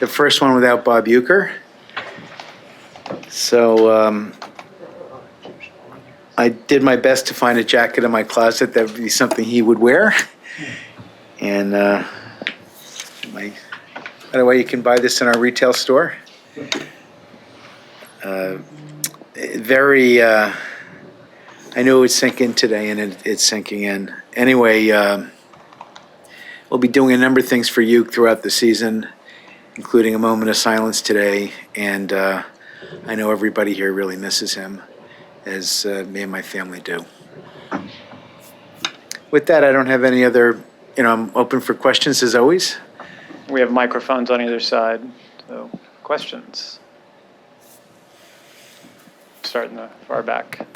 the first one without Bob Uecker. So I did my best to find a jacket in my closet that would be something he would wear. And by the way, you can buy this in our retail store. I knew it would sink in today, and it's sinking in. Anyway, we'll be doing a number of things for Ueck throughout the season, including a moment of silence today. And I know everybody here really misses him, as me and my family do. With that, I don't have any other, I'm open for questions as always. We have microphones on either side, so questions. Start in the far back.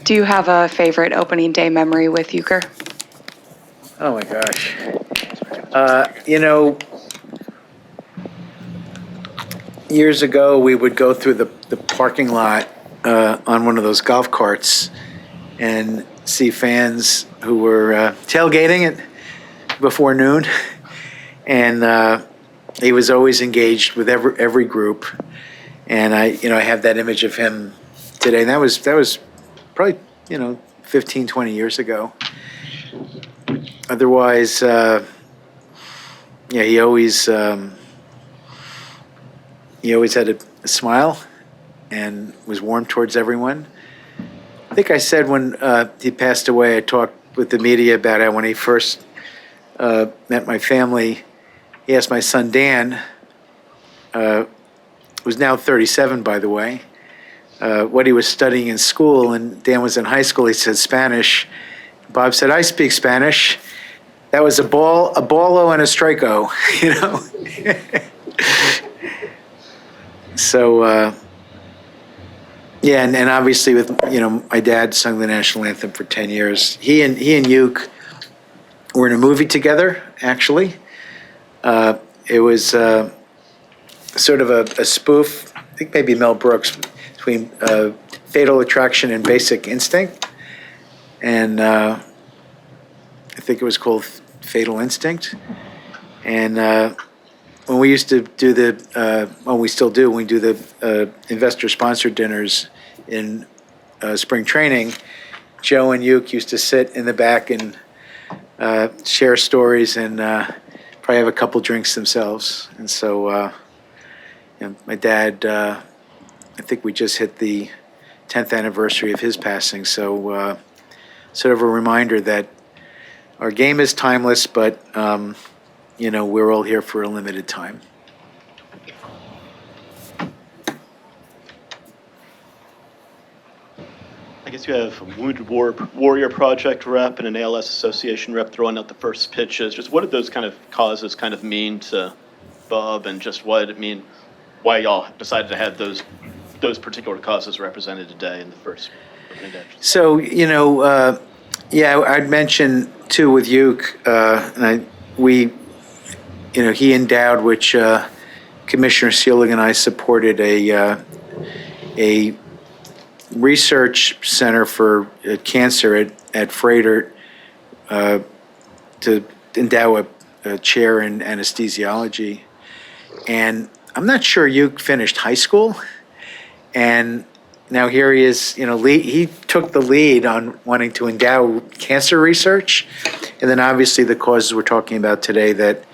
Do you have a favorite opening day memory with Uecker? Oh my gosh. Years ago, we would go through the parking lot on one of those golf carts and see fans who were tailgating it before noon. And he was always engaged with every group. And I have that image of him today. And that was probably, 15, 20 years ago. Otherwise, he always had a smile and was warm towards everyone. I think I said when he passed away, I talked with the media about it when he first met my family. He asked my son Dan, who's now 37, by the way, what he was studying in school, and Dan was in high school. He said Spanish. Bob said, "I speak Spanish." That was a ballo and a striko, So, and obviously with my dad sung the national anthem for 10 years. He and Ueck were in a movie together. Actually, it was sort of a spoof. I think maybe Mel Brooks, between Fatal Attraction and Basic Instinct, and I think it was called Fatal Instinct. And when we used to do we still do, when we do the investor-sponsored dinners in spring training, Joe and Ueck used to sit in the back and share stories and probably have a couple drinks themselves. And so my dad, I think we just hit the 10th anniversary of his passing. So sort of a reminder that our game is timeless, but we're all here for a limited time. I guess you have a Wounded Warrior Project rep and an ALS Association rep throwing out the first pitches. Just what did those kind of causes kind of mean to Bob, and just what did it mean, why y'all decided to have those particular causes represented today in the first opening day? So, I'd mention too with Ueck, he endowed, which Commissioner Seelig and I supported a research center for cancer at Froedtert to endow a chair in anesthesiology. And I'm not sure Ueck finished high school. And now here he is, he took the lead on wanting to endow cancer research. And then obviously the causes we're talking about today that,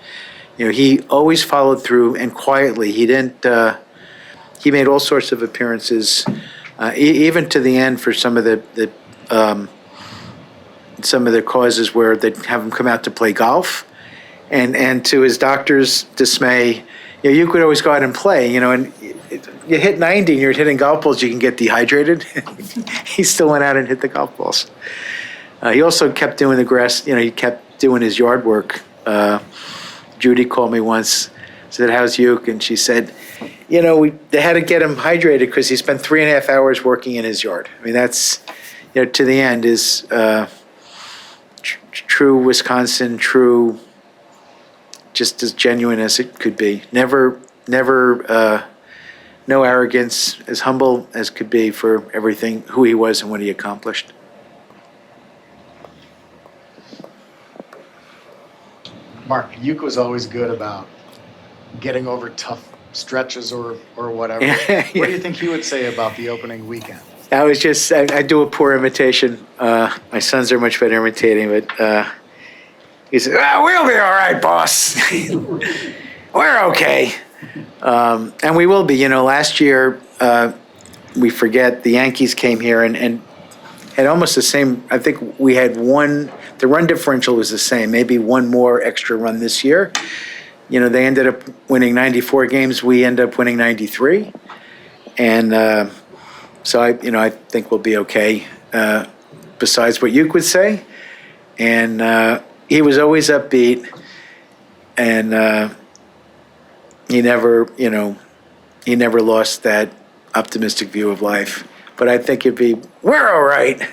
he always followed through, and quietly. He didn't, he made all sorts of appearances, even to the end for some of the causes where they'd have him come out to play golf. And to his doctor's dismay, you could always go out and play, and you hit 90 and you're hitting golf balls, you can get dehydrated. He still went out and hit the golf balls. He also kept doing the grass, he kept doing his yard work. Judy called me once, said, "How's Ueck?" And she said, they had to get him hydrated because he spent 3.5 hours working in his yard. I mean, that's, to the end is true Wisconsin, true, just as genuine as it could be. Never, no arrogance, as humble as could be for everything, who he was and what he accomplished. Mark, Ueck was always good about getting over tough stretches or whatever. Yeah. What do you think he would say about the opening weekend? I do a poor imitation. My sons are much better imitating, but he said, we'll be all right, boss. We're okay. And we will be. You know, last year, we forget the Yankees came here and had almost the same. I think we had the run differential was the same, maybe one more extra run this year. You know, they ended up winning 94 games. We ended up winning 93. And so I think we'll be okay, besides what Ueck would say. And he was always upbeat, and he never lost that optimistic view of life. But I think we're all right.